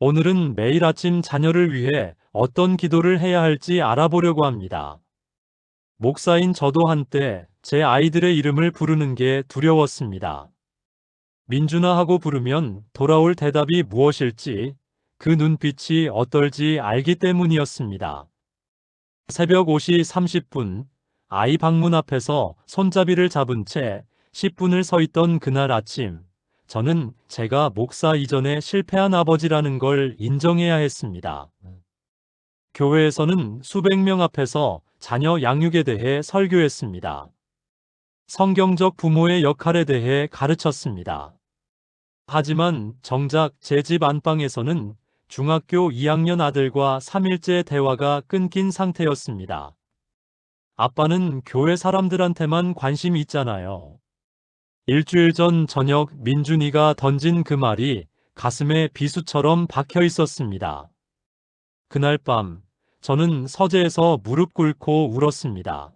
오늘은 매일 아침 자녀를 위해 어떤 기도를 해야 할지 알아보려고 합니다. 목사인 저도 한때 제 아이들의 이름을 부르는 게 두려웠습니다. 민준아 하고 부르면 돌아올 대답이 무엇일지, 그 눈빛이 어떨지 알기 때문이었습니다. 새벽 5시 30분, 아이 방문 앞에서 손잡이를 잡은 채 10분을 서 있던 그날 아침, 저는 제가 목사 이전에 실패한 아버지라는 걸 인정해야 했습니다. 교회에서는 수백 명 앞에서 자녀 양육에 대해 설교했습니다. 성경적 부모의 역할에 대해 가르쳤습니다. 하지만 정작 제 집 안방에서는 중학교 2학년 아들과 3일째 대화가 끊긴 상태였습니다. 아빠는 교회 사람들한테만 관심 있잖아요. 일주일 전 저녁 민준이가 던진 그 말이 가슴에 비수처럼 박혀 있었습니다. 그날 밤, 저는 서재에서 무릎 꿇고 울었습니다.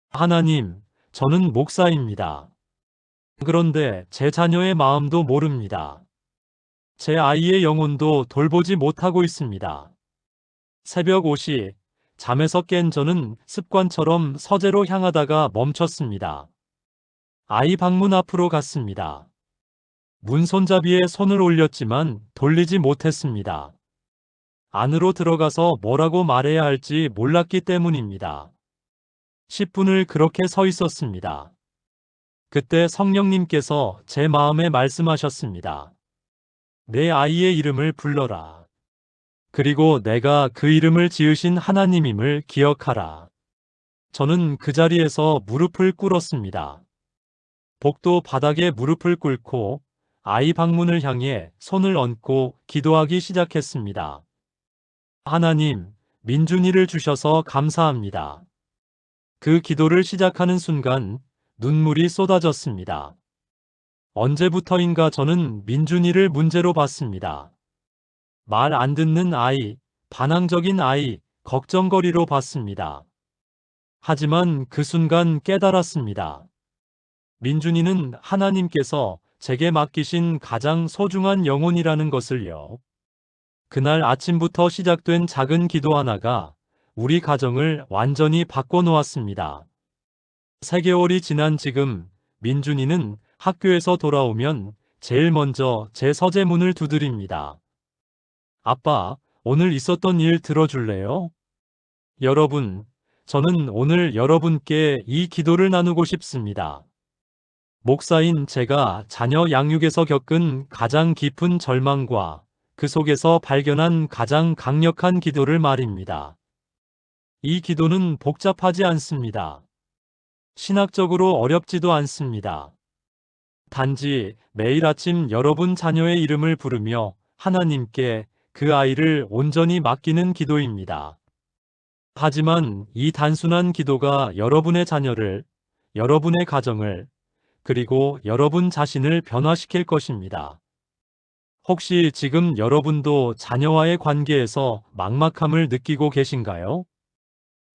하나님, 저는 목사입니다. 그런데 제 자녀의 마음도 모릅니다. 제 아이의 영혼도 돌보지 못하고 있습니다. 새벽 5시, 잠에서 깬 저는 습관처럼 서재로 향하다가 멈췄습니다. 아이 방문 앞으로 갔습니다. 문 손잡이에 손을 올렸지만 돌리지 못했습니다. 안으로 들어가서 뭐라고 말해야 할지 몰랐기 때문입니다. 10분을 그렇게 서 있었습니다. 그때 성령님께서 제 마음에 말씀하셨습니다. 내 아이의 이름을 불러라. 그리고 내가 그 이름을 지으신 하나님임을 기억하라. 저는 그 자리에서 무릎을 꿇었습니다. 복도 바닥에 무릎을 꿇고 아이 방문을 향해 손을 얹고 기도하기 시작했습니다. 하나님, 민준이를 주셔서 감사합니다. 그 기도를 시작하는 순간 눈물이 쏟아졌습니다. 언제부터인가 저는 민준이를 문제로 봤습니다. 말 안 듣는 아이, 반항적인 아이, 걱정거리로 봤습니다. 하지만 그 순간 깨달았습니다. 민준이는 하나님께서 제게 맡기신 가장 소중한 영혼이라는 것을요. 그날 아침부터 시작된 작은 기도 하나가 우리 가정을 완전히 바꿔놓았습니다. 3개월이 지난 지금 민준이는 학교에서 돌아오면 제일 먼저 제 서재 문을 두드립니다. 아빠, 오늘 있었던 일 들어줄래요? 여러분, 저는 오늘 여러분께 이 기도를 나누고 싶습니다. 목사인 제가 자녀 양육에서 겪은 가장 깊은 절망과 그 속에서 발견한 가장 강력한 기도를 말입니다. 이 기도는 복잡하지 않습니다. 신학적으로 어렵지도 않습니다. 단지 매일 아침 여러분 자녀의 이름을 부르며 하나님께 그 아이를 온전히 맡기는 기도입니다. 하지만 이 단순한 기도가 여러분의 자녀를, 여러분의 가정을, 그리고 여러분 자신을 변화시킬 것입니다. 혹시 지금 여러분도 자녀와의 관계에서 막막함을 느끼고 계신가요?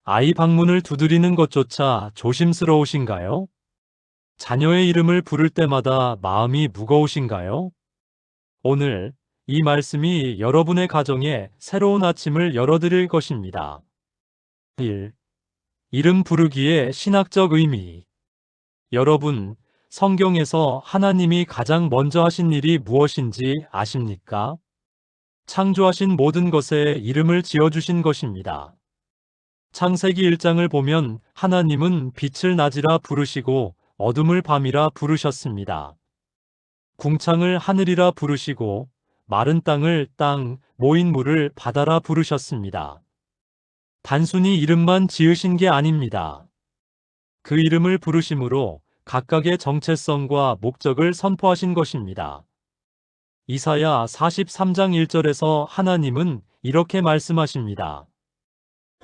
아이 방문을 두드리는 것조차 조심스러우신가요? 자녀의 이름을 부를 때마다 마음이 무거우신가요? 오늘 이 말씀이 여러분의 가정에 새로운 아침을 열어드릴 것입니다. 1. 이름 부르기의 신학적 의미. 여러분, 성경에서 하나님이 가장 먼저 하신 일이 무엇인지 아십니까? 창조하신 모든 것에 이름을 지어주신 것입니다. 창세기 1장을 보면 하나님은 빛을 낮이라 부르시고 어둠을 밤이라 부르셨습니다. 궁창을 하늘이라 부르시고 마른 땅을 땅, 모인 물을 바다라 부르셨습니다. 단순히 이름만 지으신 게 아닙니다. 그 이름을 부르심으로 각각의 정체성과 목적을 선포하신 것입니다. 이사야 43장 1절에서 하나님은 이렇게 말씀하십니다.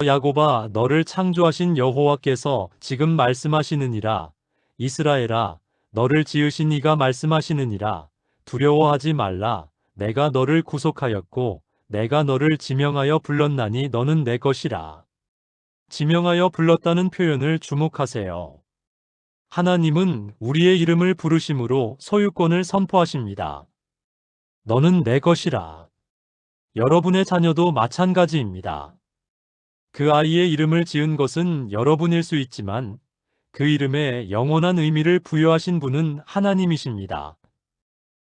야곱아, 너를 창조하신 여호와께서 지금 말씀하시느니라. 이스라엘아, 너를 지으신 이가 말씀하시느니라. 두려워하지 말라. 내가 너를 구속하였고 내가 너를 지명하여 불렀나니 너는 내 것이라. 지명하여 불렀다는 표현을 주목하세요. 하나님은 우리의 이름을 부르심으로 소유권을 선포하십니다. 너는 내 것이라. 여러분의 자녀도 마찬가지입니다. 그 아이의 이름을 지은 것은 여러분일 수 있지만 그 이름에 영원한 의미를 부여하신 분은 하나님이십니다.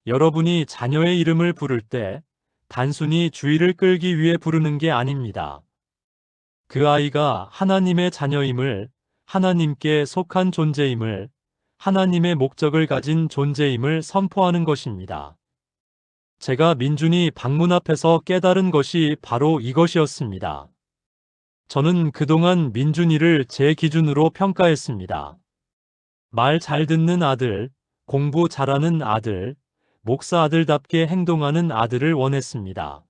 여러분이 자녀의 이름을 부를 때 단순히 주의를 끌기 위해 부르는 게 아닙니다. 그 아이가 하나님의 자녀임을, 하나님께 속한 존재임을, 하나님의 목적을 가진 존재임을 선포하는 것입니다. 제가 민준이 방문 앞에서 깨달은 것이 바로 이것이었습니다. 저는 그동안 민준이를 제 기준으로 평가했습니다. 말 잘 듣는 아들, 공부 잘하는 아들, 목사 아들답게 행동하는 아들을 원했습니다.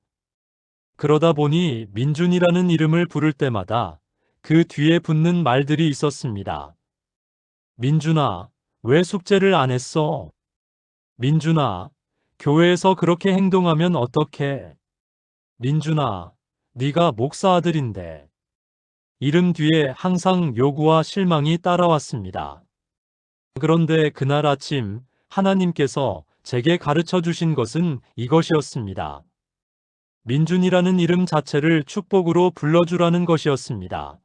그러다 보니 민준이라는 이름을 부를 때마다 그 뒤에 붙는 말들이 있었습니다. 민준아, 왜 숙제를 안 했어? 민준아, 교회에서 그렇게 행동하면 어떡해? 민준아, 네가 목사 아들인데. 이름 뒤에 항상 요구와 실망이 따라왔습니다. 그런데 그날 아침 하나님께서 제게 가르쳐 주신 것은 이것이었습니다. 민준이라는 이름 자체를 축복으로 불러주라는 것이었습니다.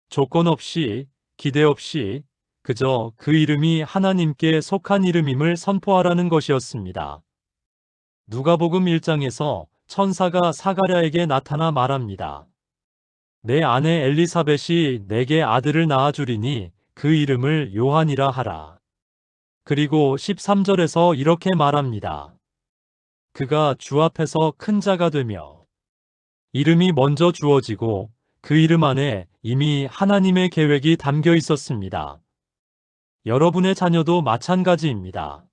조건 없이, 기대 없이, 그저 그 이름이 하나님께 속한 이름임을 선포하라는 것이었습니다. 누가복음 1장에서 천사가 사가랴에게 나타나 말합니다. 내 아내 엘리사벳이 내게 아들을 낳아주리니 그 이름을 요한이라 하라. 그리고 13절에서 이렇게 말합니다. 그가 주 앞에서 큰 자가 되며 이름이 먼저 주어지고 그 이름 안에 이미 하나님의 계획이 담겨 있었습니다. 여러분의 자녀도 마찬가지입니다.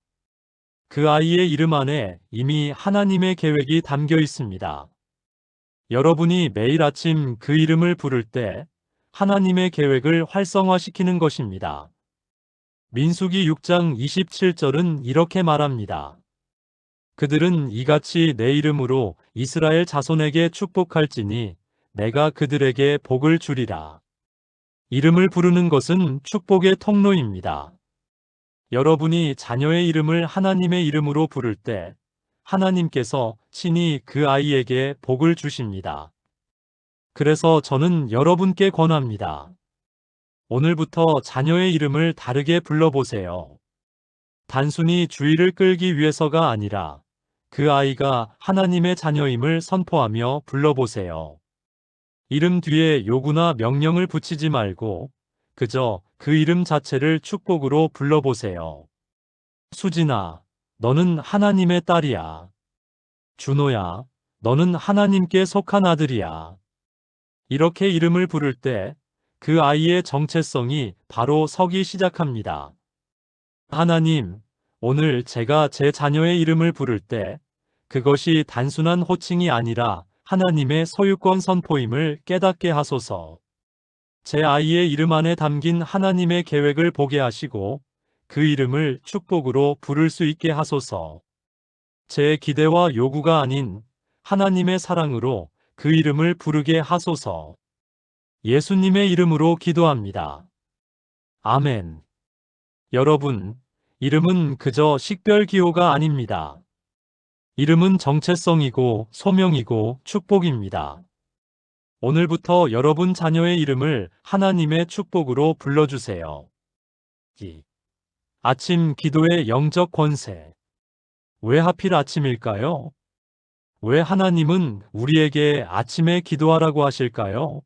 그 아이의 이름 안에 이미 하나님의 계획이 담겨 있습니다. 여러분이 매일 아침 그 이름을 부를 때 하나님의 계획을 활성화시키는 것입니다. 민수기 6장 27절은 이렇게 말합니다. 그들은 이같이 내 이름으로 이스라엘 자손에게 축복할지니 내가 그들에게 복을 주리라. 이름을 부르는 것은 축복의 통로입니다. 여러분이 자녀의 이름을 하나님의 이름으로 부를 때 하나님께서 친히 그 아이에게 복을 주십니다. 그래서 저는 여러분께 권합니다. 오늘부터 자녀의 이름을 다르게 불러보세요. 단순히 주의를 끌기 위해서가 아니라 그 아이가 하나님의 자녀임을 선포하며 불러보세요. 이름 뒤에 요구나 명령을 붙이지 말고 그저 그 이름 자체를 축복으로 불러보세요. 수진아, 너는 하나님의 딸이야. 준호야, 너는 하나님께 속한 아들이야. 이렇게 이름을 부를 때 그 아이의 정체성이 바로 서기 시작합니다. 하나님, 오늘 제가 제 자녀의 이름을 부를 때 그것이 단순한 호칭이 아니라 하나님의 소유권 선포임을 깨닫게 하소서. 제 아이의 이름 안에 담긴 하나님의 계획을 보게 하시고 그 이름을 축복으로 부를 수 있게 하소서. 제 기대와 요구가 아닌 하나님의 사랑으로 그 이름을 부르게 하소서. 예수님의 이름으로 기도합니다. 아멘. 여러분, 이름은 그저 식별기호가 아닙니다. 이름은 정체성이고 소명이고 축복입니다. 오늘부터 여러분 자녀의 이름을 하나님의 축복으로 불러주세요. 아침 기도의 영적 권세. 왜 하필 아침일까요? 왜 하나님은 우리에게 아침에 기도하라고 하실까요?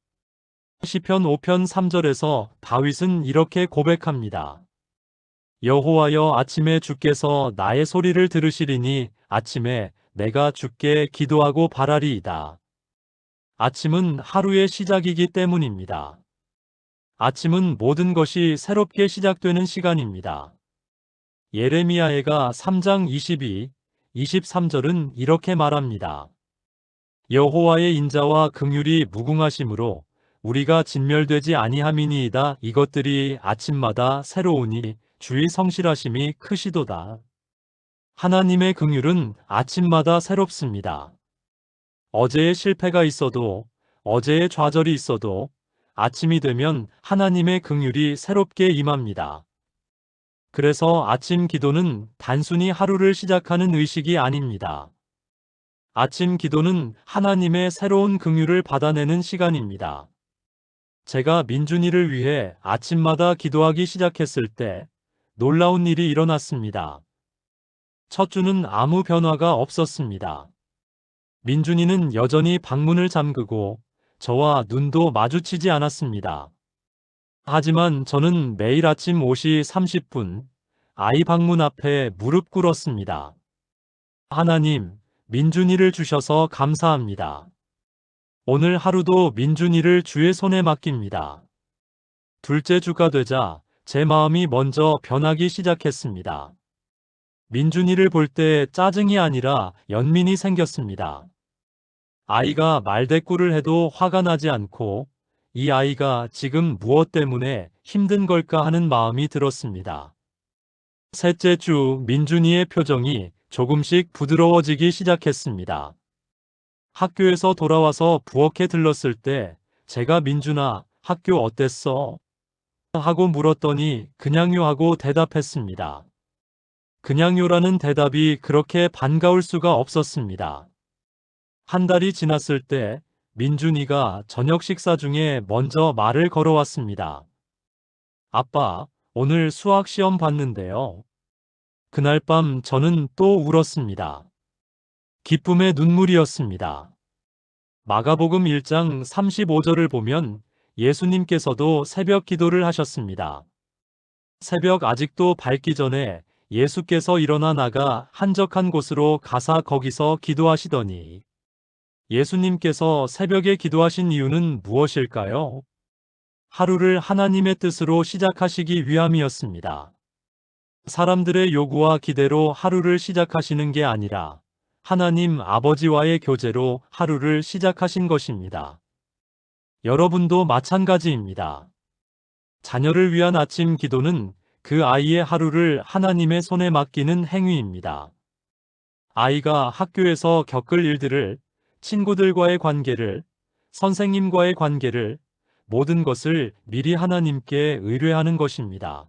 시편 5편 3절에서 다윗은 이렇게 고백합니다. 여호와여 아침에 주께서 나의 소리를 들으시리니 아침에 내가 주께 기도하고 바라리이다. 아침은 하루의 시작이기 때문입니다. 아침은 모든 것이 새롭게 시작되는 시간입니다. 예레미야해가 3장 22, 23절은 이렇게 말합니다. 여호와의 인자와 긍휼이 무궁하심으로 우리가 진멸되지 아니함이니이다. 이것들이 아침마다 새로우니 주의 성실하심이 크시도다. 하나님의 긍휼은 아침마다 새롭습니다. 어제의 실패가 있어도, 어제의 좌절이 있어도 아침이 되면 하나님의 긍휼이 새롭게 임합니다. 그래서 아침 기도는 단순히 하루를 시작하는 의식이 아닙니다. 아침 기도는 하나님의 새로운 긍휼을 받아내는 시간입니다. 제가 민준이를 위해 아침마다 기도하기 시작했을 때 놀라운 일이 일어났습니다. 첫 주는 아무 변화가 없었습니다. 민준이는 여전히 방문을 잠그고 저와 눈도 마주치지 않았습니다. 하지만 저는 매일 아침 5시 30분 아이 방문 앞에 무릎 꿇었습니다. 하나님, 민준이를 주셔서 감사합니다. 오늘 하루도 민준이를 주의 손에 맡깁니다. 둘째 주가 되자 제 마음이 먼저 변하기 시작했습니다. 민준이를 볼 때 짜증이 아니라 연민이 생겼습니다. 아이가 말대꾸를 해도 화가 나지 않고 이 아이가 지금 무엇 때문에 힘든 걸까 하는 마음이 들었습니다. 셋째 주 민준이의 표정이 조금씩 부드러워지기 시작했습니다. 학교에서 돌아와서 부엌에 들렀을 때 제가 민준아, 학교 어땠어? 하고 물었더니 그냥요 하고 대답했습니다. 그냥요라는 대답이 그렇게 반가울 수가 없었습니다. 한 달이 지났을 때 민준이가 저녁 식사 중에 먼저 말을 걸어왔습니다. 아빠, 오늘 수학 시험 봤는데요. 그날 밤 저는 또 울었습니다. 기쁨의 눈물이었습니다. 마가복음 1장 35절을 보면 예수님께서도 새벽 기도를 하셨습니다. 새벽 아직도 밝기 전에 예수께서 일어나 나가 한적한 곳으로 가사 거기서 기도하시더니 예수님께서 새벽에 기도하신 이유는 무엇일까요? 하루를 하나님의 뜻으로 시작하시기 위함이었습니다. 사람들의 요구와 기대로 하루를 시작하시는 게 아니라 하나님 아버지와의 교제로 하루를 시작하신 것입니다. 여러분도 마찬가지입니다. 자녀를 위한 아침 기도는 그 아이의 하루를 하나님의 손에 맡기는 행위입니다. 아이가 학교에서 겪을 일들을, 친구들과의 관계를, 선생님과의 관계를, 모든 것을 미리 하나님께 의뢰하는 것입니다.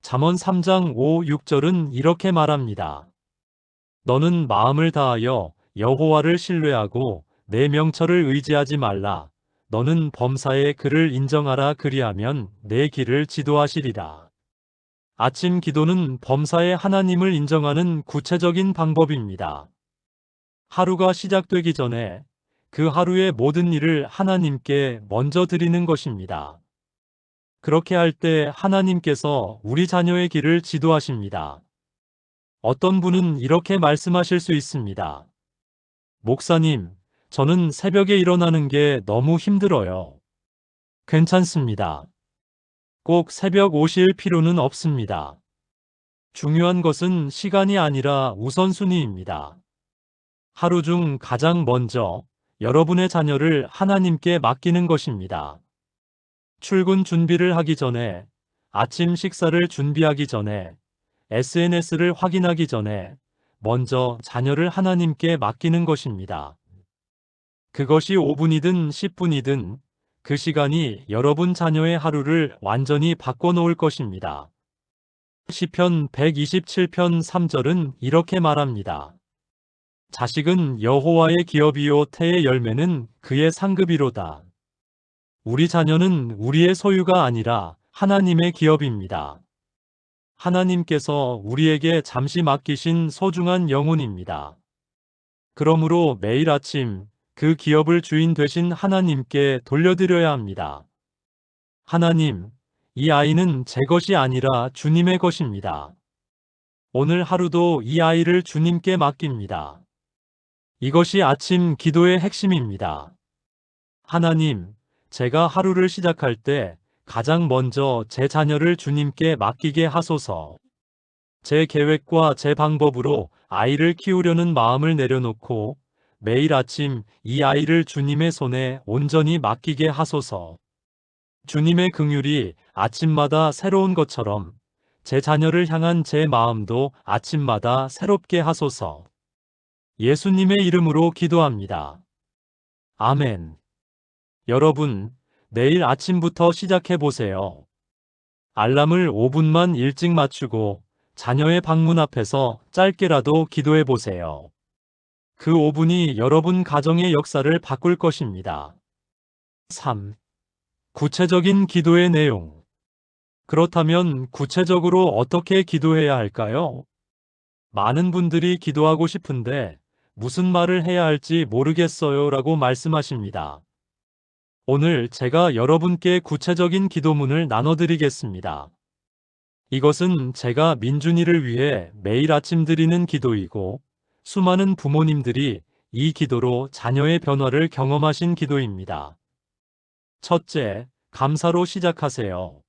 잠언 3장 5, 6절은 이렇게 말합니다. 너는 마음을 다하여 여호와를 신뢰하고 내 명철을 의지하지 말라. 너는 범사에 그를 인정하라. 그리하면 내 길을 지도하시리라. 아침 기도는 범사에 하나님을 인정하는 구체적인 방법입니다. 하루가 시작되기 전에 그 하루의 모든 일을 하나님께 먼저 드리는 것입니다. 그렇게 할 때 하나님께서 우리 자녀의 길을 지도하십니다. 어떤 분은 이렇게 말씀하실 수 있습니다. 목사님, 저는 새벽에 일어나는 게 너무 힘들어요. 괜찮습니다. 꼭 새벽 5시일 필요는 없습니다. 중요한 것은 시간이 아니라 우선순위입니다. 하루 중 가장 먼저 여러분의 자녀를 하나님께 맡기는 것입니다. 출근 준비를 하기 전에, 아침 식사를 준비하기 전에, SNS를 확인하기 전에 먼저 자녀를 하나님께 맡기는 것입니다. 그것이 5분이든 10분이든 그 시간이 여러분 자녀의 하루를 완전히 바꿔놓을 것입니다. 시편 127편 3절은 이렇게 말합니다. 자식은 여호와의 기업이요 태의 열매는 그의 상급이로다. 우리 자녀는 우리의 소유가 아니라 하나님의 기업입니다. 하나님께서 우리에게 잠시 맡기신 소중한 영혼입니다. 그러므로 매일 아침 그 기업을 주인 되신 하나님께 돌려드려야 합니다. 하나님, 이 아이는 제 것이 아니라 주님의 것입니다. 오늘 하루도 이 아이를 주님께 맡깁니다. 이것이 아침 기도의 핵심입니다. 하나님, 제가 하루를 시작할 때 가장 먼저 제 자녀를 주님께 맡기게 하소서. 제 계획과 제 방법으로 아이를 키우려는 마음을 내려놓고 매일 아침 이 아이를 주님의 손에 온전히 맡기게 하소서. 주님의 긍휼이 아침마다 새로운 것처럼 제 자녀를 향한 제 마음도 아침마다 새롭게 하소서. 예수님의 이름으로 기도합니다. 아멘. 여러분, 내일 아침부터 시작해 보세요. 알람을 5분만 일찍 맞추고 자녀의 방문 앞에서 짧게라도 기도해 보세요. 그 5분이 여러분 가정의 역사를 바꿀 것입니다. 3. 구체적인 기도의 내용. 그렇다면 구체적으로 어떻게 기도해야 할까요? 많은 분들이 기도하고 싶은데 무슨 말을 해야 할지 모르겠어요 라고 말씀하십니다. 오늘 제가 여러분께 구체적인 기도문을 나눠드리겠습니다. 이것은 제가 민준이를 위해 매일 아침 드리는 기도이고 수많은 부모님들이 이 기도로 자녀의 변화를 경험하신 기도입니다. 첫째, 감사로 시작하세요.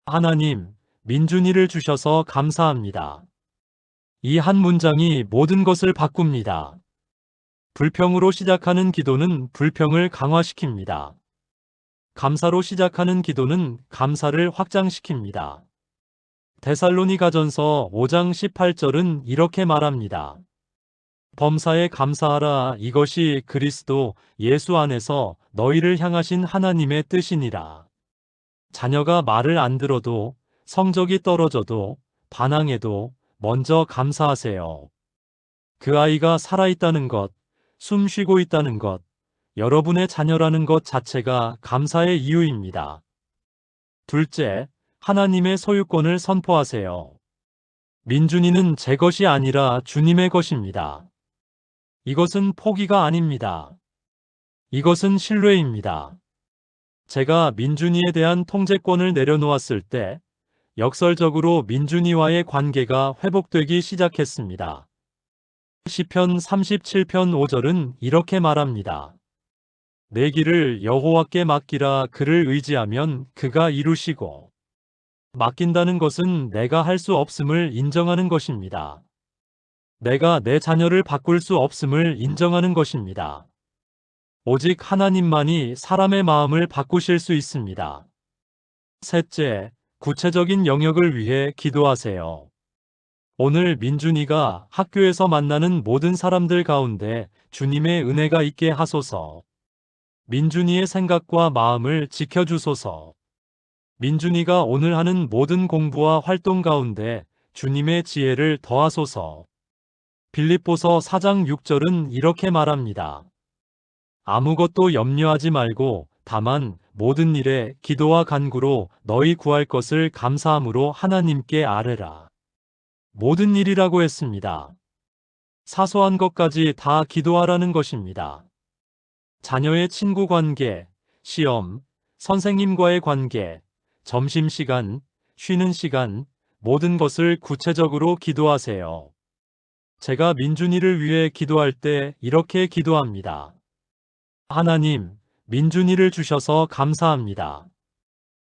하나님, 민준이를 주셔서 감사합니다. 이 한 문장이 모든 것을 바꿉니다. 불평으로 시작하는 기도는 불평을 강화시킵니다. 감사로 시작하는 기도는 감사를 확장시킵니다. 데살로니가전서 5장 18절은 이렇게 말합니다. 범사에 감사하라. 이것이 그리스도 예수 안에서 너희를 향하신 하나님의 뜻이니라. 자녀가 말을 안 들어도, 성적이 떨어져도, 반항해도 먼저 감사하세요. 그 아이가 살아있다는 것, 숨 쉬고 있다는 것, 여러분의 자녀라는 것 자체가 감사의 이유입니다. 둘째, 하나님의 소유권을 선포하세요. 민준이는 제 것이 아니라 주님의 것입니다. 이것은 포기가 아닙니다. 이것은 신뢰입니다. 제가 민준이에 대한 통제권을 내려놓았을 때 역설적으로 민준이와의 관계가 회복되기 시작했습니다. 시편 37편 5절은 이렇게 말합니다. 내 길을 여호와께 맡기라. 그를 의지하면 그가 이루시고. 맡긴다는 것은 내가 할 수 없음을 인정하는 것입니다. 내가 내 자녀를 바꿀 수 없음을 인정하는 것입니다. 오직 하나님만이 사람의 마음을 바꾸실 수 있습니다. 셋째, 구체적인 영역을 위해 기도하세요. 오늘 민준이가 학교에서 만나는 모든 사람들 가운데 주님의 은혜가 있게 하소서. 민준이의 생각과 마음을 지켜주소서. 민준이가 오늘 하는 모든 공부와 활동 가운데 주님의 지혜를 더하소서. 빌립보서 4장 6절은 이렇게 말합니다. 아무것도 염려하지 말고 다만 모든 일에 기도와 간구로 너희 구할 것을 감사함으로 하나님께 아뢰라. 모든 일이라고 했습니다. 사소한 것까지 다 기도하라는 것입니다. 자녀의 친구 관계, 시험, 선생님과의 관계, 점심시간, 쉬는 시간, 모든 것을 구체적으로 기도하세요. 제가 민준이를 위해 기도할 때 이렇게 기도합니다. 하나님, 민준이를 주셔서 감사합니다.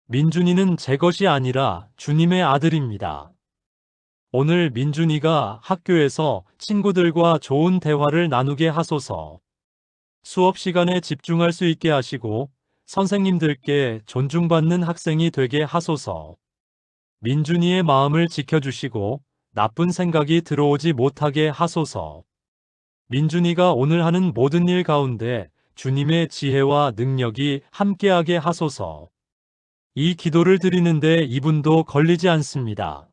민준이는 제 것이 아니라 주님의 아들입니다. 오늘 민준이가 학교에서 친구들과 좋은 대화를 나누게 하소서. 수업 시간에 집중할 수 있게 하시고 선생님들께 존중받는 학생이 되게 하소서. 민준이의 마음을 지켜주시고 나쁜 생각이 들어오지 못하게 하소서. 민준이가 오늘 하는 모든 일 가운데 주님의 지혜와 능력이 함께하게 하소서. 이 기도를 드리는데 2분도 걸리지 않습니다.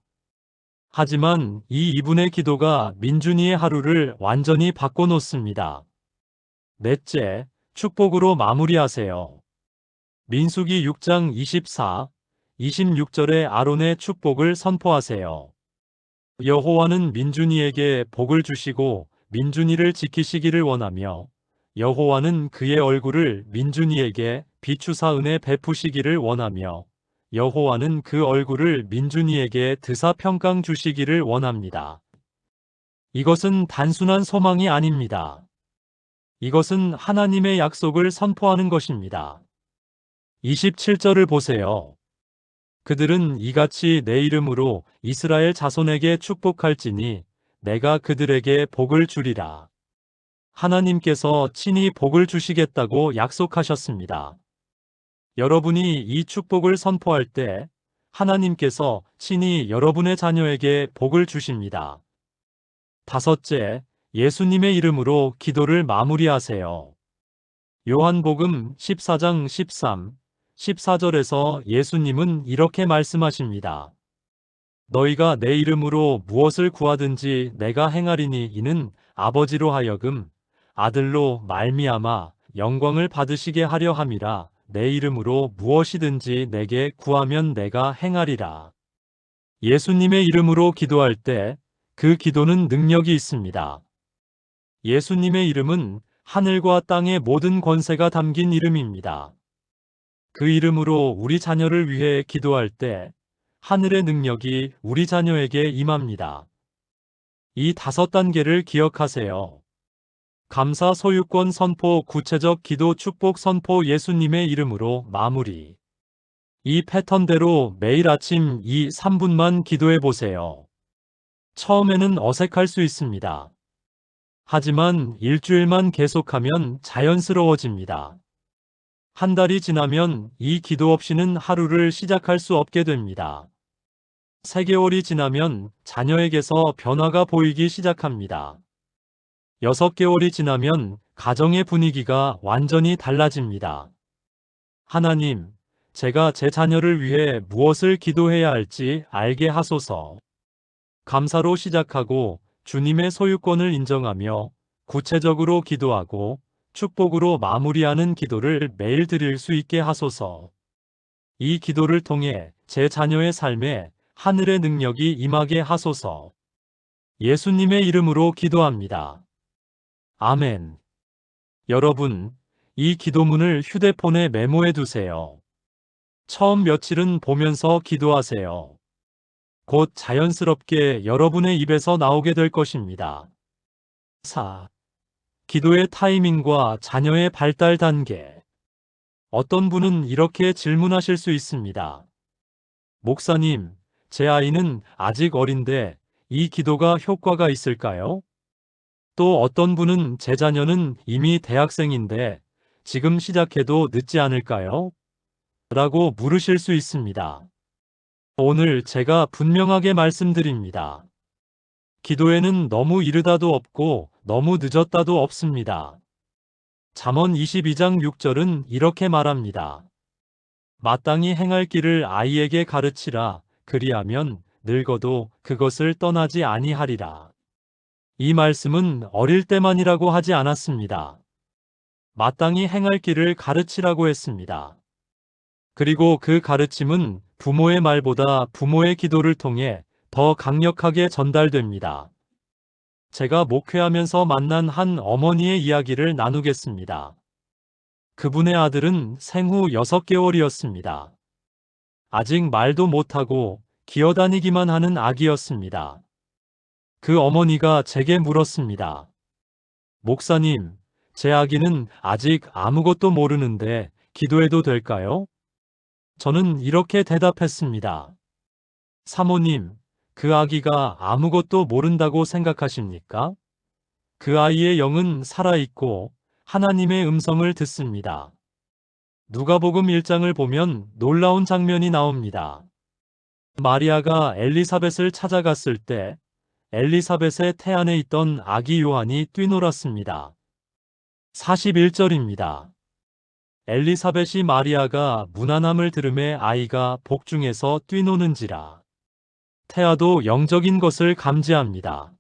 하지만 이 2분의 기도가 민준이의 하루를 완전히 바꿔놓습니다. 넷째, 축복으로 마무리하세요. 민수기 6장 24, 26절에 아론의 축복을 선포하세요. 여호와는 민준이에게 복을 주시고 민준이를 지키시기를 원하며 여호와는 그의 얼굴을 민준이에게 비추사 은혜 베푸시기를 원하며 여호와는 그 얼굴을 민준이에게 드사 평강 주시기를 원합니다. 이것은 단순한 소망이 아닙니다. 이것은 하나님의 약속을 선포하는 것입니다. 27절을 보세요. 그들은 이같이 내 이름으로 이스라엘 자손에게 축복할지니 내가 그들에게 복을 주리라. 하나님께서 친히 복을 주시겠다고 약속하셨습니다. 여러분이 이 축복을 선포할 때 하나님께서 친히 여러분의 자녀에게 복을 주십니다. 다섯째, 예수님의 이름으로 기도를 마무리하세요. 요한복음 14장 13, 14절에서 예수님은 이렇게 말씀하십니다. 너희가 내 이름으로 무엇을 구하든지 내가 행하리니 이는 아버지로 하여금 아들로 말미암아 영광을 받으시게 하려 함이라. 내 이름으로 무엇이든지 내게 구하면 내가 행하리라. 예수님의 이름으로 기도할 때 그 기도는 능력이 있습니다. 예수님의 이름은 하늘과 땅의 모든 권세가 담긴 이름입니다. 그 이름으로 우리 자녀를 위해 기도할 때 하늘의 능력이 우리 자녀에게 임합니다. 이 5단계를 기억하세요. 감사, 소유권 선포, 구체적 기도, 축복 선포, 예수님의 이름으로 마무리. 이 패턴대로 매일 아침 3분만 기도해 보세요. 처음에는 어색할 수 있습니다. 하지만 일주일만 계속하면 자연스러워집니다. 한 달이 지나면 이 기도 없이는 하루를 시작할 수 없게 됩니다. 3개월이 지나면 자녀에게서 변화가 보이기 시작합니다. 6개월이 지나면 가정의 분위기가 완전히 달라집니다. 하나님, 제가 제 자녀를 위해 무엇을 기도해야 할지 알게 하소서. 감사로 시작하고 주님의 소유권을 인정하며 구체적으로 기도하고 축복으로 마무리하는 기도를 매일 드릴 수 있게 하소서. 이 기도를 통해 제 자녀의 삶에 하늘의 능력이 임하게 하소서. 예수님의 이름으로 기도합니다. 아멘. 여러분, 이 기도문을 휴대폰에 메모해 두세요. 처음 며칠은 보면서 기도하세요. 곧 자연스럽게 여러분의 입에서 나오게 될 것입니다. 4. 기도의 타이밍과 자녀의 발달 단계. 어떤 분은 이렇게 질문하실 수 있습니다. 목사님, 제 아이는 아직 어린데 이 기도가 효과가 있을까요? 또 어떤 분은 제 자녀는 이미 대학생인데 지금 시작해도 늦지 않을까요? 라고 물으실 수 있습니다. 오늘 제가 분명하게 말씀드립니다. 기도에는 너무 이르다도 없고 너무 늦었다도 없습니다. 잠언 22장 6절은 이렇게 말합니다. 마땅히 행할 길을 아이에게 가르치라. 그리하면 늙어도 그것을 떠나지 아니하리라. 이 말씀은 어릴 때만이라고 하지 않았습니다. 마땅히 행할 길을 가르치라고 했습니다. 그리고 그 가르침은 부모의 말보다 부모의 기도를 통해 더 강력하게 전달됩니다. 제가 목회하면서 만난 한 어머니의 이야기를 나누겠습니다. 그분의 아들은 생후 6개월이었습니다. 아직 말도 못하고 기어다니기만 하는 아기였습니다. 그 어머니가 제게 물었습니다. 목사님, 제 아기는 아직 아무것도 모르는데 기도해도 될까요? 저는 이렇게 대답했습니다. 사모님, 그 아기가 아무것도 모른다고 생각하십니까? 그 아이의 영은 살아있고 하나님의 음성을 듣습니다. 누가복음 1장을 보면 놀라운 장면이 나옵니다. 마리아가 엘리사벳을 찾아갔을 때 엘리사벳의 태안에 있던 아기 요한이 뛰놀았습니다. 41절입니다. 엘리사벳이 마리아가 무난함을 들음에 아이가 복중에서 뛰노는지라. 태아도 영적인 것을 감지합니다.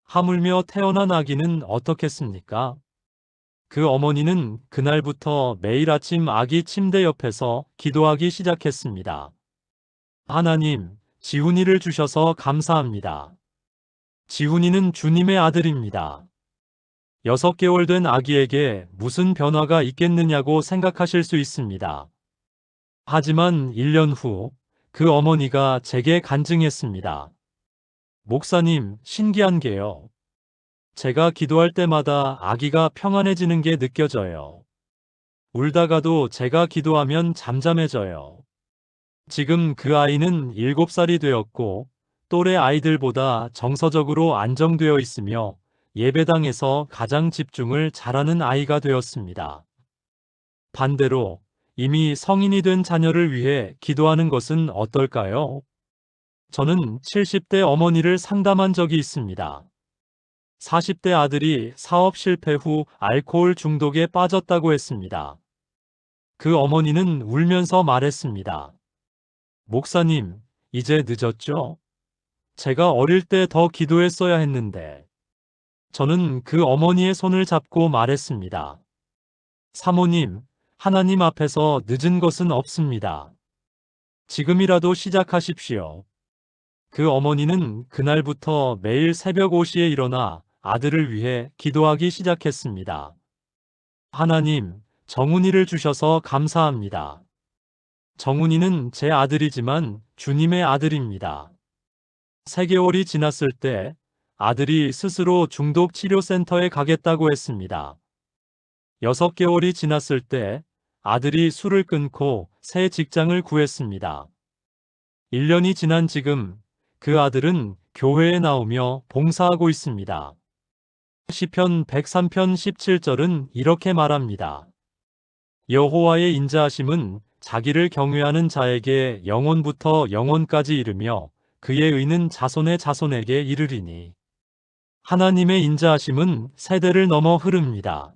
하물며 태어난 아기는 어떻겠습니까? 그 어머니는 그날부터 매일 아침 아기 침대 옆에서 기도하기 시작했습니다. 하나님, 지훈이를 주셔서 감사합니다. 지훈이는 주님의 아들입니다. 6개월 된 아기에게 무슨 변화가 있겠느냐고 생각하실 수 있습니다. 하지만 1년 후 그 어머니가 제게 간증했습니다. 목사님, 신기한 게요. 제가 기도할 때마다 아기가 평안해지는 게 느껴져요. 울다가도 제가 기도하면 잠잠해져요. 지금 그 아이는 7살이 되었고 또래 아이들보다 정서적으로 안정되어 있으며 예배당에서 가장 집중을 잘하는 아이가 되었습니다. 반대로 이미 성인이 된 자녀를 위해 기도하는 것은 어떨까요? 저는 70대 어머니를 상담한 적이 있습니다. 40대 아들이 사업 실패 후 알코올 중독에 빠졌다고 했습니다. 그 어머니는 울면서 말했습니다. 목사님, 이제 늦었죠? 제가 어릴 때 더 기도했어야 했는데. 저는 그 어머니의 손을 잡고 말했습니다. 사모님, 하나님 앞에서 늦은 것은 없습니다. 지금이라도 시작하십시오. 그 어머니는 그날부터 매일 새벽 5시에 일어나 아들을 위해 기도하기 시작했습니다. 하나님, 정훈이를 주셔서 감사합니다. 정훈이는 제 아들이지만 주님의 아들입니다. 3개월이 지났을 때 아들이 스스로 중독치료센터에 가겠다고 했습니다. 6개월이 지났을 때 아들이 술을 끊고 새 직장을 구했습니다. 1년이 지난 지금 그 아들은 교회에 나오며 봉사하고 있습니다. 시편 103편 17절은 이렇게 말합니다. 여호와의 인자하심은 자기를 경외하는 자에게 영원부터 영원까지 이르며 그의 의는 자손의 자손에게 이르리니. 하나님의 인자하심은 세대를 넘어 흐릅니다.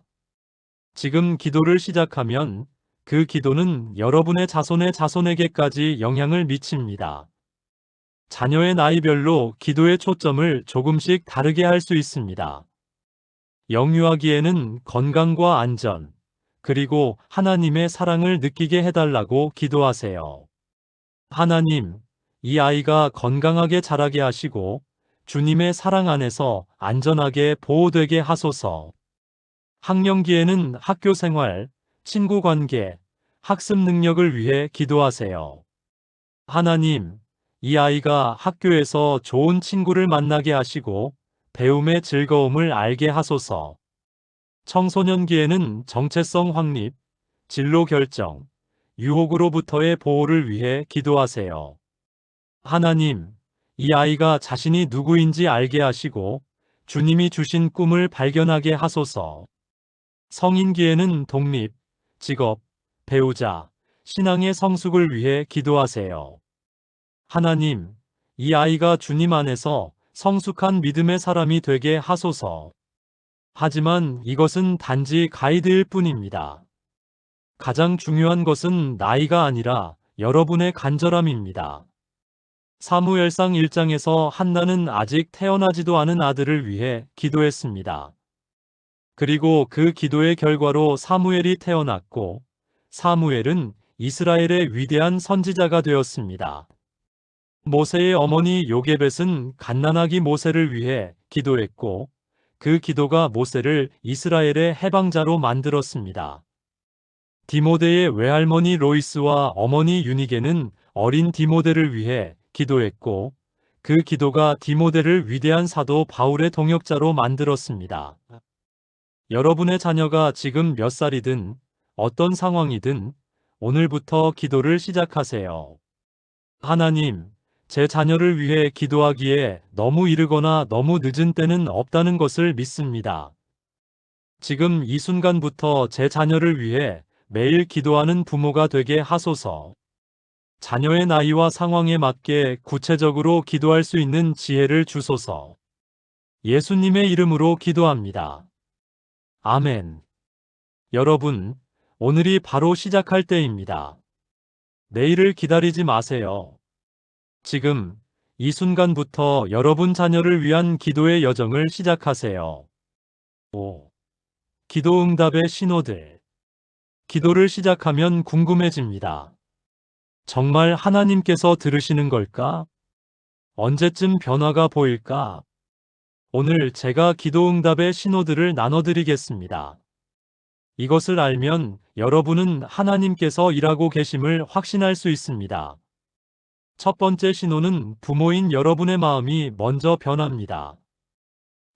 지금 기도를 시작하면 그 기도는 여러분의 자손의 자손에게까지 영향을 미칩니다. 자녀의 나이별로 기도의 초점을 조금씩 다르게 할 수 있습니다. 영유아기에는 건강과 안전, 그리고 하나님의 사랑을 느끼게 해달라고 기도하세요. 하나님, 이 아이가 건강하게 자라게 하시고 주님의 사랑 안에서 안전하게 보호되게 하소서. 학령기에는 학교 생활, 친구 관계, 학습 능력을 위해 기도하세요. 하나님, 이 아이가 학교에서 좋은 친구를 만나게 하시고 배움의 즐거움을 알게 하소서. 청소년기에는 정체성 확립, 진로 결정, 유혹으로부터의 보호를 위해 기도하세요. 하나님, 이 아이가 자신이 누구인지 알게 하시고 주님이 주신 꿈을 발견하게 하소서. 성인기에는 독립, 직업, 배우자, 신앙의 성숙을 위해 기도하세요. 하나님, 이 아이가 주님 안에서 성숙한 믿음의 사람이 되게 하소서. 하지만 이것은 단지 가이드일 뿐입니다. 가장 중요한 것은 나이가 아니라 여러분의 간절함입니다. 사무엘상 1장에서 한나는 아직 태어나지도 않은 아들을 위해 기도했습니다. 그리고 그 기도의 결과로 사무엘이 태어났고, 사무엘은 이스라엘의 위대한 선지자가 되었습니다. 모세의 어머니 요게벳은 갓난아기 모세를 위해 기도했고, 그 기도가 모세를 이스라엘의 해방자로 만들었습니다. 디모데의 외할머니 로이스와 어머니 유니게는 어린 디모데를 위해 기도했고, 그 기도가 디모데를 위대한 사도 바울의 동역자로 만들었습니다. 여러분의 자녀가 지금 몇 살이든 어떤 상황이든 오늘부터 기도를 시작하세요. 하나님, 제 자녀를 위해 기도하기에 너무 이르거나 너무 늦은 때는 없다는 것을 믿습니다. 지금 이 순간부터 제 자녀를 위해 매일 기도하는 부모가 되게 하소서. 자녀의 나이와 상황에 맞게 구체적으로 기도할 수 있는 지혜를 주소서. 예수님의 이름으로 기도합니다. 아멘. 여러분, 오늘이 바로 시작할 때입니다. 내일을 기다리지 마세요. 지금, 이 순간부터 여러분 자녀를 위한 기도의 여정을 시작하세요. 5. 기도 응답의 신호들. 기도를 시작하면 궁금해집니다. 정말 하나님께서 들으시는 걸까? 언제쯤 변화가 보일까? 오늘 제가 기도 응답의 신호들을 나눠드리겠습니다. 이것을 알면 여러분은 하나님께서 일하고 계심을 확신할 수 있습니다. 첫 번째 신호는 부모인 여러분의 마음이 먼저 변합니다.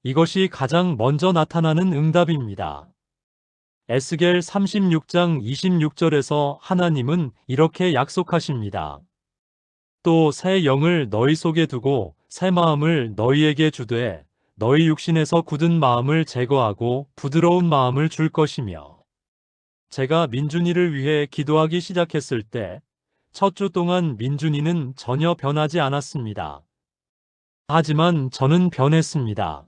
이것이 가장 먼저 나타나는 응답입니다. 에스겔 36장 26절에서 하나님은 이렇게 약속하십니다. 또 새 영을 너희 속에 두고 새 마음을 너희에게 주되 너희 육신에서 굳은 마음을 제거하고 부드러운 마음을 줄 것이며. 제가 민준이를 위해 기도하기 시작했을 때 첫 주 동안 민준이는 전혀 변하지 않았습니다. 하지만 저는 변했습니다.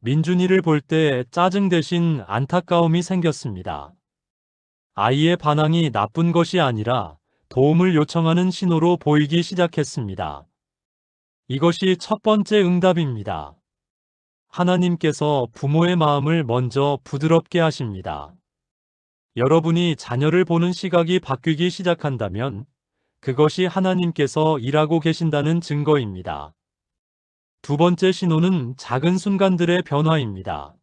민준이를 볼 때 짜증 대신 안타까움이 생겼습니다. 아이의 반항이 나쁜 것이 아니라 도움을 요청하는 신호로 보이기 시작했습니다. 이것이 첫 번째 응답입니다. 하나님께서 부모의 마음을 먼저 부드럽게 하십니다. 여러분이 자녀를 보는 시각이 바뀌기 시작한다면 그것이 하나님께서 일하고 계신다는 증거입니다. 두 번째 신호는 작은 순간들의 변화입니다.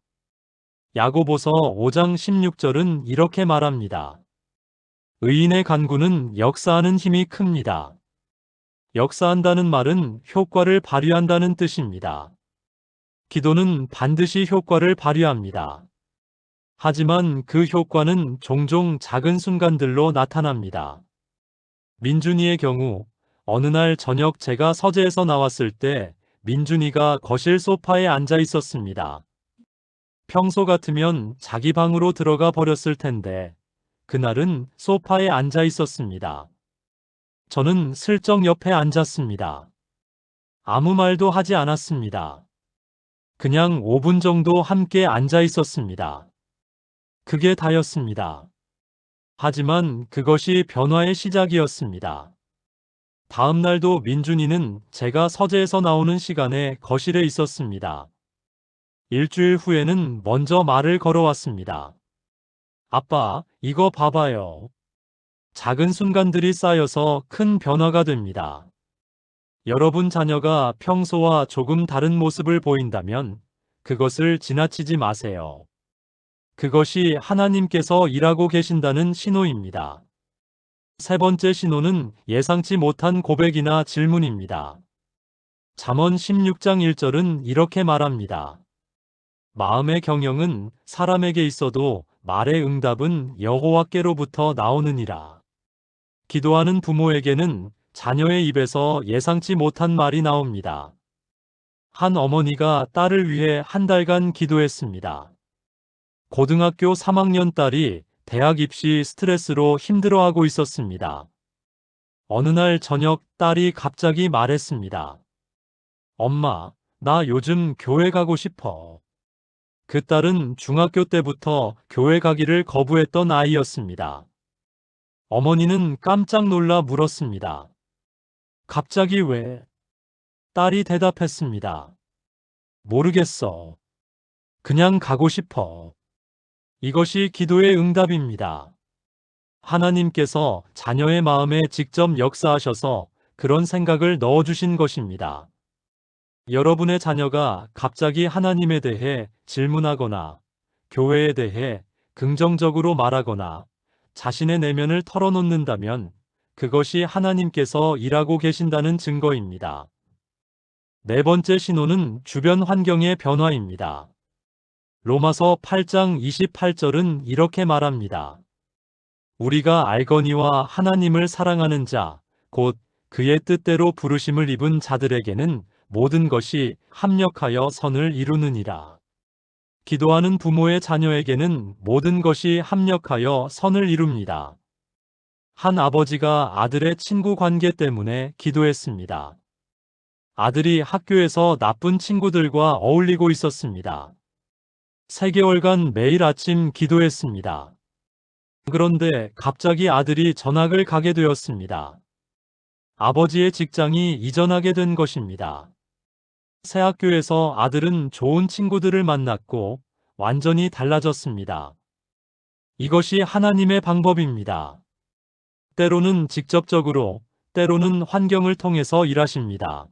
야고보서 5장 16절은 이렇게 말합니다. 의인의 간구는 역사하는 힘이 큽니다. 역사한다는 말은 효과를 발휘한다는 뜻입니다. 기도는 반드시 효과를 발휘합니다. 하지만 그 효과는 종종 작은 순간들로 나타납니다. 민준이의 경우 어느 날 저녁 제가 서재에서 나왔을 때 민준이가 거실 소파에 앉아 있었습니다. 평소 같으면 자기 방으로 들어가 버렸을 텐데 그날은 소파에 앉아 있었습니다. 저는 슬쩍 옆에 앉았습니다. 아무 말도 하지 않았습니다. 그냥 5분 정도 함께 앉아 있었습니다. 그게 다였습니다. 하지만 그것이 변화의 시작이었습니다. 다음 날도 민준이는 제가 서재에서 나오는 시간에 거실에 있었습니다. 일주일 후에는 먼저 말을 걸어왔습니다. 아빠, 이거 봐봐요. 작은 순간들이 쌓여서 큰 변화가 됩니다. 여러분 자녀가 평소와 조금 다른 모습을 보인다면 그것을 지나치지 마세요. 그것이 하나님께서 일하고 계신다는 신호입니다. 세 번째 신호는 예상치 못한 고백이나 질문입니다. 잠언 16장 1절은 이렇게 말합니다. 마음의 경영은 사람에게 있어도 말의 응답은 여호와께로부터 나오느니라. 기도하는 부모에게는 자녀의 입에서 예상치 못한 말이 나옵니다. 한 어머니가 딸을 위해 한 달간 기도했습니다. 고등학교 3학년 딸이 대학 입시 스트레스로 힘들어하고 있었습니다. 어느 날 저녁 딸이 갑자기 말했습니다. 엄마, 나 요즘 교회 가고 싶어. 그 딸은 중학교 때부터 교회 가기를 거부했던 아이였습니다. 어머니는 깜짝 놀라 물었습니다. 갑자기 왜? 딸이 대답했습니다. 모르겠어. 그냥 가고 싶어. 이것이 기도의 응답입니다. 하나님께서 자녀의 마음에 직접 역사하셔서 그런 생각을 넣어주신 것입니다. 여러분의 자녀가 갑자기 하나님에 대해 질문하거나 교회에 대해 긍정적으로 말하거나 자신의 내면을 털어놓는다면 그것이 하나님께서 일하고 계신다는 증거입니다. 네 번째 신호는 주변 환경의 변화입니다. 로마서 8장 28절은 이렇게 말합니다. 우리가 알거니와 하나님을 사랑하는 자, 곧 그의 뜻대로 부르심을 입은 자들에게는 모든 것이 합력하여 선을 이루느니라. 기도하는 부모의 자녀에게는 모든 것이 합력하여 선을 이룹니다. 한 아버지가 아들의 친구 관계 때문에 기도했습니다. 아들이 학교에서 나쁜 친구들과 어울리고 있었습니다. 3개월간 매일 아침 기도했습니다. 그런데 갑자기 아들이 전학을 가게 되었습니다. 아버지의 직장이 이전하게 된 것입니다. 새 학교에서 아들은 좋은 친구들을 만났고 완전히 달라졌습니다. 이것이 하나님의 방법입니다. 때로는 직접적으로, 때로는 환경을 통해서 일하십니다.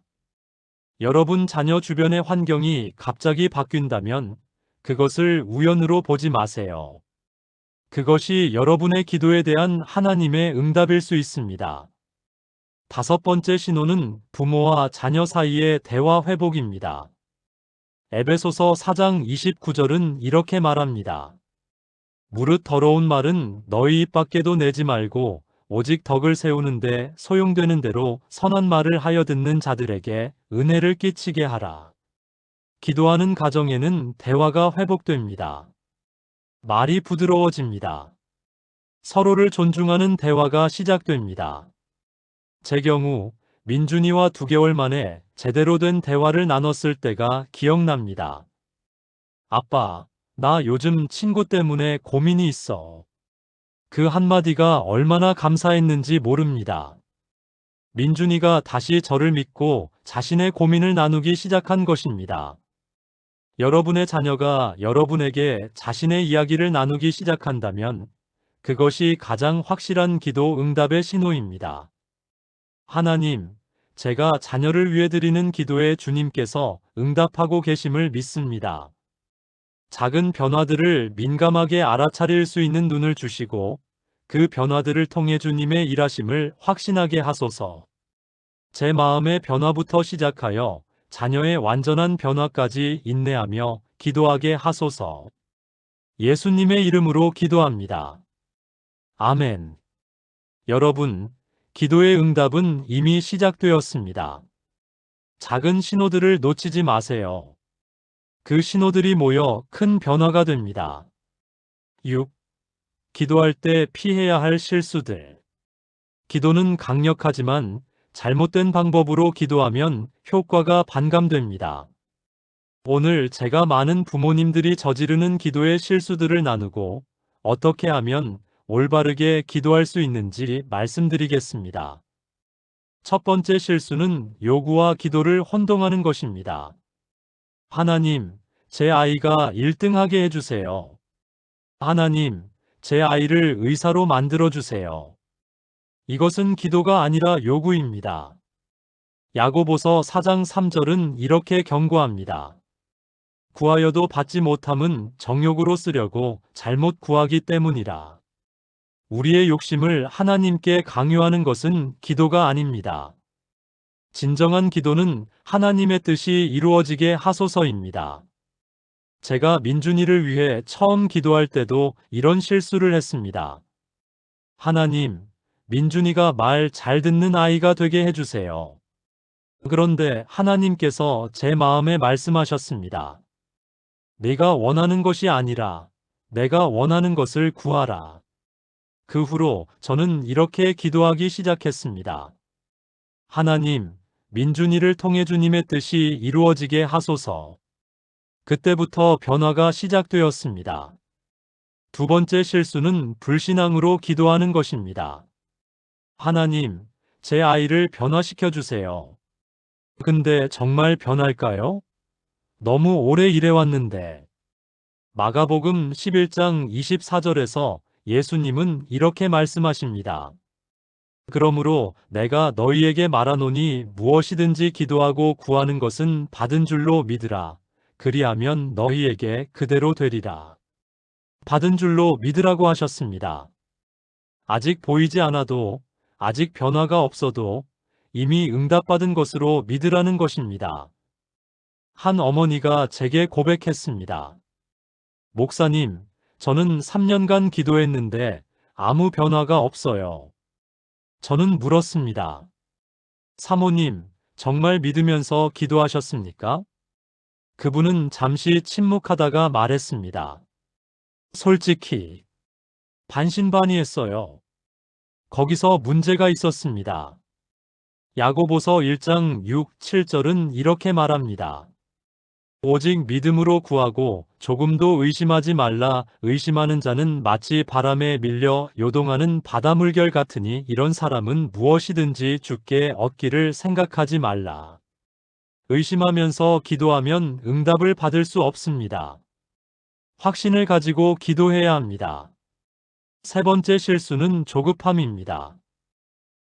여러분 자녀 주변의 환경이 갑자기 바뀐다면 그것을 우연으로 보지 마세요. 그것이 여러분의 기도에 대한 하나님의 응답일 수 있습니다. 다섯 번째 신호는 부모와 자녀 사이의 대화 회복입니다. 에베소서 4장 29절은 이렇게 말합니다. 무릇 더러운 말은 너희 입 밖에도 내지 말고 오직 덕을 세우는데 소용되는 대로 선한 말을 하여 듣는 자들에게 은혜를 끼치게 하라. 기도하는 가정에는 대화가 회복됩니다. 말이 부드러워집니다. 서로를 존중하는 대화가 시작됩니다. 제 경우 민준이와 2개월 만에 제대로 된 대화를 나눴을 때가 기억납니다. 아빠, 나 요즘 친구 때문에 고민이 있어. 그 한마디가 얼마나 감사했는지 모릅니다. 민준이가 다시 저를 믿고 자신의 고민을 나누기 시작한 것입니다. 여러분의 자녀가 여러분에게 자신의 이야기를 나누기 시작한다면 그것이 가장 확실한 기도 응답의 신호입니다. 하나님, 제가 자녀를 위해 드리는 기도에 주님께서 응답하고 계심을 믿습니다. 작은 변화들을 민감하게 알아차릴 수 있는 눈을 주시고 그 변화들을 통해 주님의 일하심을 확신하게 하소서. 제 마음의 변화부터 시작하여 자녀의 완전한 변화까지 인내하며 기도하게 하소서. 예수님의 이름으로 기도합니다. 아멘. 여러분, 기도의 응답은 이미 시작되었습니다. 작은 신호들을 놓치지 마세요. 그 신호들이 모여 큰 변화가 됩니다. 6. 기도할 때 피해야 할 실수들. 기도는 강력하지만 잘못된 방법으로 기도하면 효과가 반감됩니다. 오늘 제가 많은 부모님들이 저지르는 기도의 실수들을 나누고 어떻게 하면 올바르게 기도할 수 있는지 말씀드리겠습니다. 첫 번째 실수는 요구와 기도를 혼동하는 것입니다. 하나님, 제 아이가 1등하게 해주세요. 하나님, 제 아이를 의사로 만들어주세요. 이것은 기도가 아니라 요구입니다. 야고보서 4장 3절은 이렇게 경고합니다. 구하여도 받지 못함은 정욕으로 쓰려고 잘못 구하기 때문이라. 우리의 욕심을 하나님께 강요하는 것은 기도가 아닙니다. 진정한 기도는 하나님의 뜻이 이루어지게 하소서입니다. 제가 민준이를 위해 처음 기도할 때도 이런 실수를 했습니다. 하나님, 민준이가 말 잘 듣는 아이가 되게 해주세요. 그런데 하나님께서 제 마음에 말씀하셨습니다. 네가 원하는 것이 아니라 내가 원하는 것을 구하라. 그 후로 저는 이렇게 기도하기 시작했습니다. 하나님, 민준이를 통해 주님의 뜻이 이루어지게 하소서. 그때부터 변화가 시작되었습니다. 두 번째 실수는 불신앙으로 기도하는 것입니다. 하나님, 제 아이를 변화시켜 주세요. 근데 정말 변할까요? 너무 오래 일해왔는데. 마가복음 11장 24절에서 예수님은 이렇게 말씀하십니다. 그러므로 내가 너희에게 말하노니 무엇이든지 기도하고 구하는 것은 받은 줄로 믿으라. 그리하면 너희에게 그대로 되리라. 받은 줄로 믿으라고 하셨습니다. 아직 보이지 않아도, 아직 변화가 없어도 이미 응답받은 것으로 믿으라는 것입니다. 한 어머니가 제게 고백했습니다. 목사님, 저는 3년간 기도했는데 아무 변화가 없어요. 저는 물었습니다. 사모님, 정말 믿으면서 기도하셨습니까? 그분은 잠시 침묵하다가 말했습니다. 솔직히, 반신반의했어요. 거기서 문제가 있었습니다. 야고보서 1장 6, 7절은 이렇게 말합니다. 오직 믿음으로 구하고 조금도 의심하지 말라. 의심하는 자는 마치 바람에 밀려 요동하는 바다물결 같으니 이런 사람은 무엇이든지 주께 얻기를 생각하지 말라. 의심하면서 기도하면 응답을 받을 수 없습니다. 확신을 가지고 기도해야 합니다. 세 번째 실수는 조급함입니다.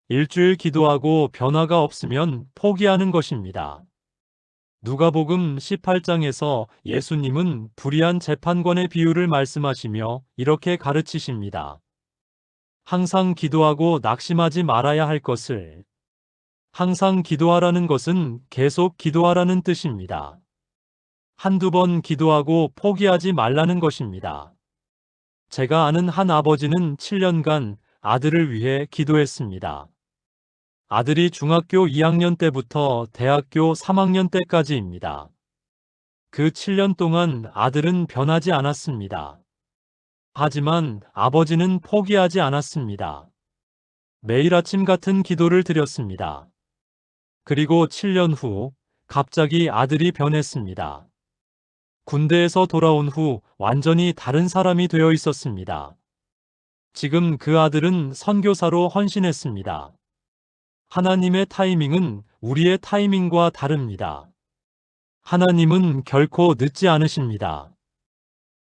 일주일 기도하고 변화가 없으면 포기하는 것입니다. 누가복음 18장에서 예수님은 불의한 재판관의 비유를 말씀하시며 이렇게 가르치십니다. 항상 기도하고 낙심하지 말아야 할 것을. 항상 기도하라는 것은 계속 기도하라는 뜻입니다. 한두 번 기도하고 포기하지 말라는 것입니다. 제가 아는 한 아버지는 7년간 아들을 위해 기도했습니다. 아들이 중학교 2학년 때부터 대학교 3학년 때까지입니다. 그 7년 동안 아들은 변하지 않았습니다. 하지만 아버지는 포기하지 않았습니다. 매일 아침 같은 기도를 드렸습니다. 그리고 7년 후 갑자기 아들이 변했습니다. 군대에서 돌아온 후 완전히 다른 사람이 되어 있었습니다. 지금 그 아들은 선교사로 헌신했습니다. 하나님의 타이밍은 우리의 타이밍과 다릅니다. 하나님은 결코 늦지 않으십니다.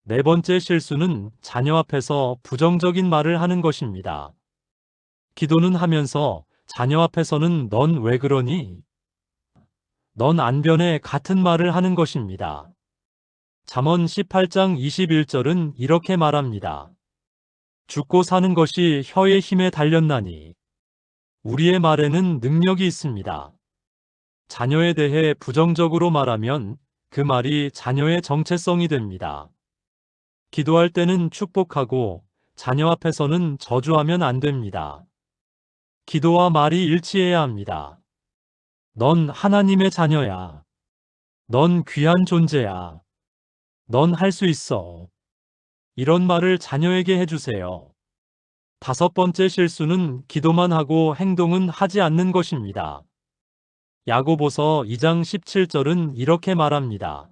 네 번째 실수는 자녀 앞에서 부정적인 말을 하는 것입니다. 기도는 하면서 자녀 앞에서는 넌 왜 그러니? 넌 안 변해 같은 말을 하는 것입니다. 잠언 18장 21절은 이렇게 말합니다. 죽고 사는 것이 혀의 힘에 달렸나니 우리의 말에는 능력이 있습니다. 자녀에 대해 부정적으로 말하면 그 말이 자녀의 정체성이 됩니다. 기도할 때는 축복하고 자녀 앞에서는 저주하면 안 됩니다. 기도와 말이 일치해야 합니다. 넌 하나님의 자녀야. 넌 귀한 존재야. 넌 할 수 있어. 이런 말을 자녀에게 해주세요. 다섯 번째 실수는 기도만 하고 행동은 하지 않는 것입니다. 야고보서 2장 17절은 이렇게 말합니다.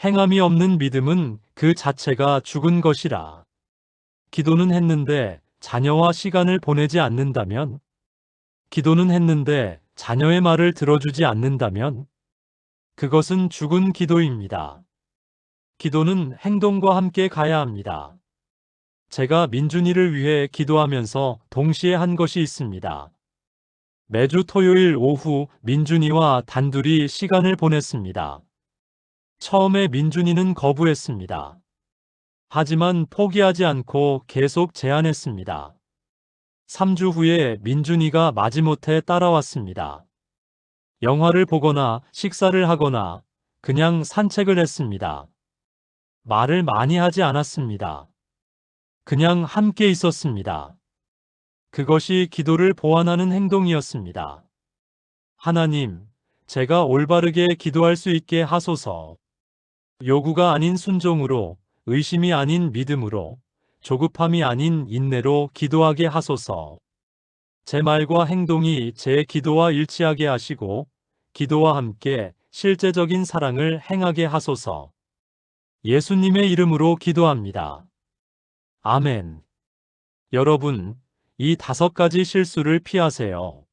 행함이 없는 믿음은 그 자체가 죽은 것이라. 기도는 했는데 자녀와 시간을 보내지 않는다면, 기도는 했는데 자녀의 말을 들어주지 않는다면, 그것은 죽은 기도입니다. 기도는 행동과 함께 가야 합니다. 제가 민준이를 위해 기도하면서 동시에 한 것이 있습니다. 매주 토요일 오후 민준이와 단둘이 시간을 보냈습니다. 처음에 민준이는 거부했습니다. 하지만 포기하지 않고 계속 제안했습니다. 3주 후에 민준이가 마지못해 따라왔습니다. 영화를 보거나 식사를 하거나 그냥 산책을 했습니다. 말을 많이 하지 않았습니다. 그냥 함께 있었습니다. 그것이 기도를 보완하는 행동이었습니다. 하나님, 제가 올바르게 기도할 수 있게 하소서. 요구가 아닌 순종으로, 의심이 아닌 믿음으로, 조급함이 아닌 인내로 기도하게 하소서. 제 말과 행동이 제 기도와 일치하게 하시고, 기도와 함께 실제적인 사랑을 행하게 하소서. 예수님의 이름으로 기도합니다. 아멘. 여러분, 이 5가지 실수를 피하세요.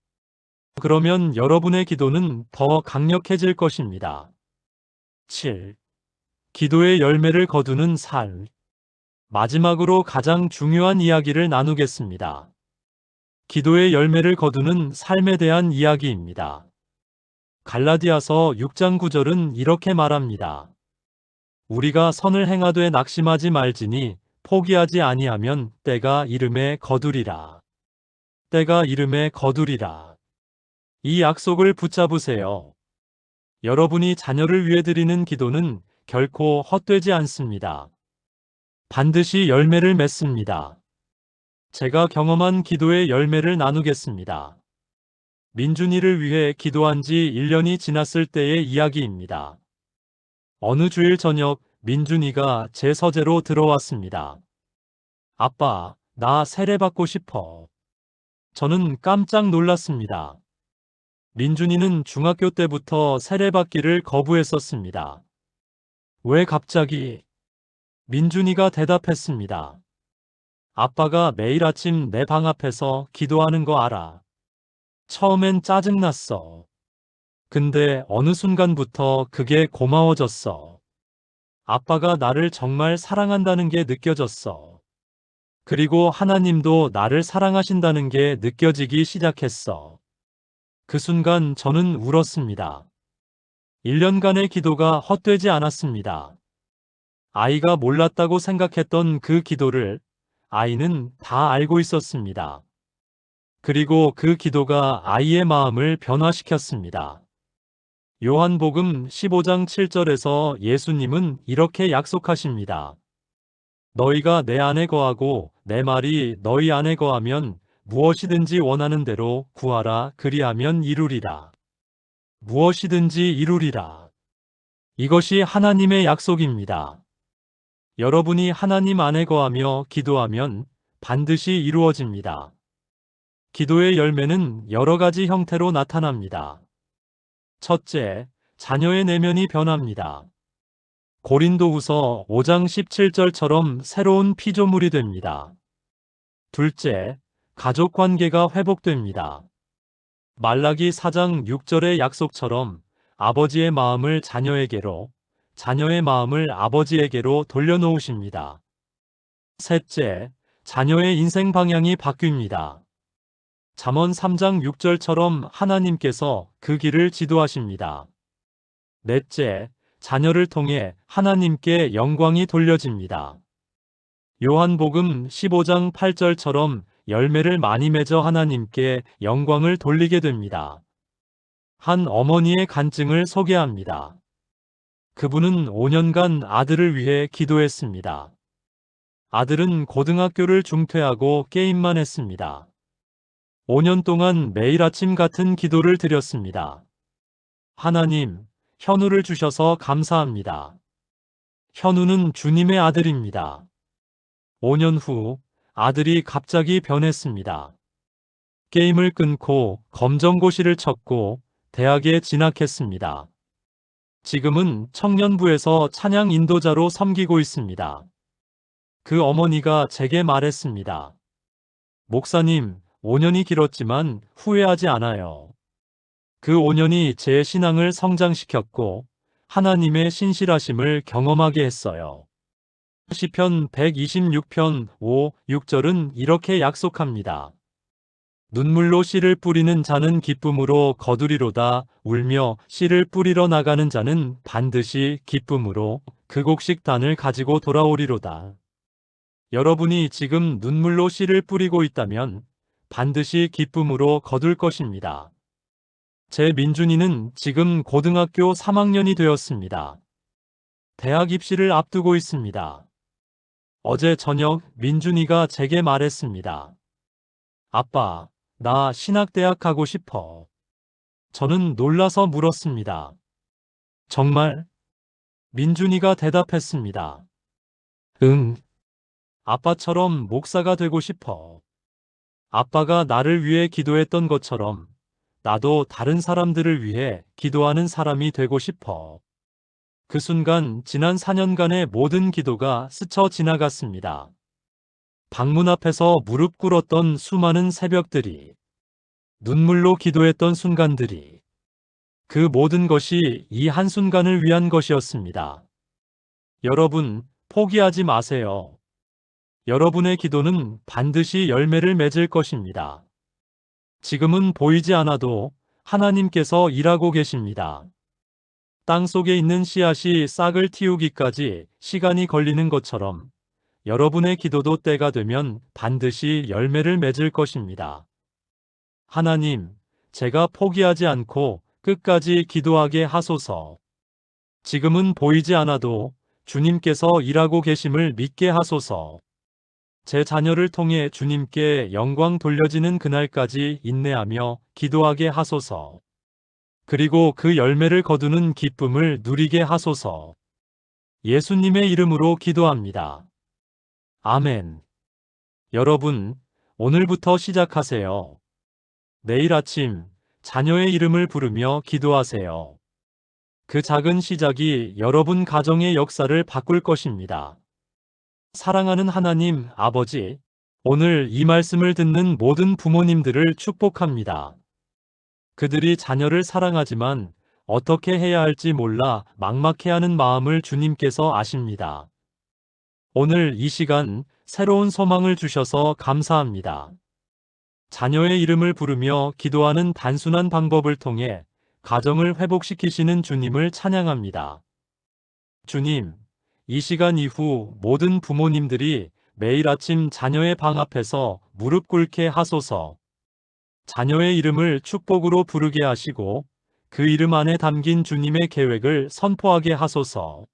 그러면 여러분의 기도는 더 강력해질 것입니다. 7. 기도의 열매를 거두는 삶. 마지막으로 가장 중요한 이야기를 나누겠습니다. 기도의 열매를 거두는 삶에 대한 이야기입니다. 갈라디아서 6장 9절은 이렇게 말합니다. 우리가 선을 행하되 낙심하지 말지니 포기하지 아니하면 때가 이름에 거두리라. 때가 이름에 거두리라. 이 약속을 붙잡으세요. 여러분이 자녀를 위해 드리는 기도는 결코 헛되지 않습니다. 반드시 열매를 맺습니다. 제가 경험한 기도의 열매를 나누겠습니다. 민준이를 위해 기도한 지 1년이 지났을 때의 이야기입니다. 어느 주일 저녁 민준이가 제 서재로 들어왔습니다. 아빠, 나 세례받고 싶어. 저는 깜짝 놀랐습니다. 민준이는 중학교 때부터 세례받기를 거부했었습니다. 왜 갑자기? 민준이가 대답했습니다. 아빠가 매일 아침 내 방 앞에서 기도하는 거 알아. 처음엔 짜증났어. 근데 어느 순간부터 그게 고마워졌어. 아빠가 나를 정말 사랑한다는 게 느껴졌어. 그리고 하나님도 나를 사랑하신다는 게 느껴지기 시작했어. 그 순간 저는 울었습니다. 1년간의 기도가 헛되지 않았습니다. 아이가 몰랐다고 생각했던 그 기도를 아이는 다 알고 있었습니다. 그리고 그 기도가 아이의 마음을 변화시켰습니다. 요한복음 15장 7절에서 예수님은 이렇게 약속하십니다. 너희가 내 안에 거하고 내 말이 너희 안에 거하면 무엇이든지 원하는 대로 구하라 그리하면 이루리라. 무엇이든지 이루리라. 이것이 하나님의 약속입니다. 여러분이 하나님 안에 거하며 기도하면 반드시 이루어집니다. 기도의 열매는 여러 가지 형태로 나타납니다. 첫째, 자녀의 내면이 변합니다. 고린도후서 5장 17절처럼 새로운 피조물이 됩니다. 둘째, 가족 관계가 회복됩니다. 말라기 4장 6절의 약속처럼 아버지의 마음을 자녀에게로, 자녀의 마음을 아버지에게로 돌려놓으십니다. 셋째, 자녀의 인생 방향이 바뀝니다. 잠언 3장 6절처럼 하나님께서 그 길을 지도하십니다. 넷째, 자녀를 통해 하나님께 영광이 돌려집니다. 요한복음 15장 8절처럼 열매를 많이 맺어 하나님께 영광을 돌리게 됩니다. 한 어머니의 간증을 소개합니다. 그분은 5년간 아들을 위해 기도했습니다. 아들은 고등학교를 중퇴하고 게임만 했습니다. 5년 동안 매일 아침 같은 기도를 드렸습니다. 하나님, 현우를 주셔서 감사합니다. 현우는 주님의 아들입니다. 5년 후 아들이 갑자기 변했습니다. 게임을 끊고 검정고시를 쳤고 대학에 진학했습니다. 지금은 청년부에서 찬양 인도자로 섬기고 있습니다. 그 어머니가 제게 말했습니다. 목사님, 5년이 길었지만 후회하지 않아요. 그 5년이 제 신앙을 성장시켰고 하나님의 신실하심을 경험하게 했어요. 시편 126편 5, 6절은 이렇게 약속합니다. 눈물로 씨를 뿌리는 자는 기쁨으로 거두리로다. 울며 씨를 뿌리러 나가는 자는 반드시 기쁨으로 그 곡식단을 가지고 돌아오리로다. 여러분이 지금 눈물로 씨를 뿌리고 있다면 반드시 기쁨으로 거둘 것입니다. 제 민준이는 지금 고등학교 3학년이 되었습니다. 대학 입시를 앞두고 있습니다. 어제 저녁 민준이가 제게 말했습니다. 아빠, 나 신학대학 가고 싶어. 저는 놀라서 물었습니다. 정말? 민준이가 대답했습니다. 응. 아빠처럼 목사가 되고 싶어. 아빠가 나를 위해 기도했던 것처럼 나도 다른 사람들을 위해 기도하는 사람이 되고 싶어. 그 순간 지난 4년간의 모든 기도가 스쳐 지나갔습니다. 방문 앞에서 무릎 꿇었던 수많은 새벽들이, 눈물로 기도했던 순간들이, 그 모든 것이 이 한순간을 위한 것이었습니다. 여러분, 포기하지 마세요. 여러분의 기도는 반드시 열매를 맺을 것입니다. 지금은 보이지 않아도 하나님께서 일하고 계십니다. 땅 속에 있는 씨앗이 싹을 틔우기까지 시간이 걸리는 것처럼 여러분의 기도도 때가 되면 반드시 열매를 맺을 것입니다. 하나님, 제가 포기하지 않고 끝까지 기도하게 하소서. 지금은 보이지 않아도 주님께서 일하고 계심을 믿게 하소서. 제 자녀를 통해 주님께 영광 돌려지는 그날까지 인내하며 기도하게 하소서. 그리고 그 열매를 거두는 기쁨을 누리게 하소서. 예수님의 이름으로 기도합니다. 아멘. 여러분, 오늘부터 시작하세요. 내일 아침 자녀의 이름을 부르며 기도하세요. 그 작은 시작이 여러분 가정의 역사를 바꿀 것입니다. 사랑하는 하나님 아버지, 오늘 이 말씀을 듣는 모든 부모님들을 축복합니다. 그들이 자녀를 사랑하지만 어떻게 해야 할지 몰라 막막해하는 마음을 주님께서 아십니다. 오늘 이 시간 새로운 소망을 주셔서 감사합니다. 자녀의 이름을 부르며 기도하는 단순한 방법을 통해 가정을 회복시키시는 주님을 찬양합니다. 주님, 이 시간 이후 모든 부모님들이 매일 아침 자녀의 방 앞에서 무릎 꿇게 하소서. 자녀의 이름을 축복으로 부르게 하시고 그 이름 안에 담긴 주님의 계획을 선포하게 하소서.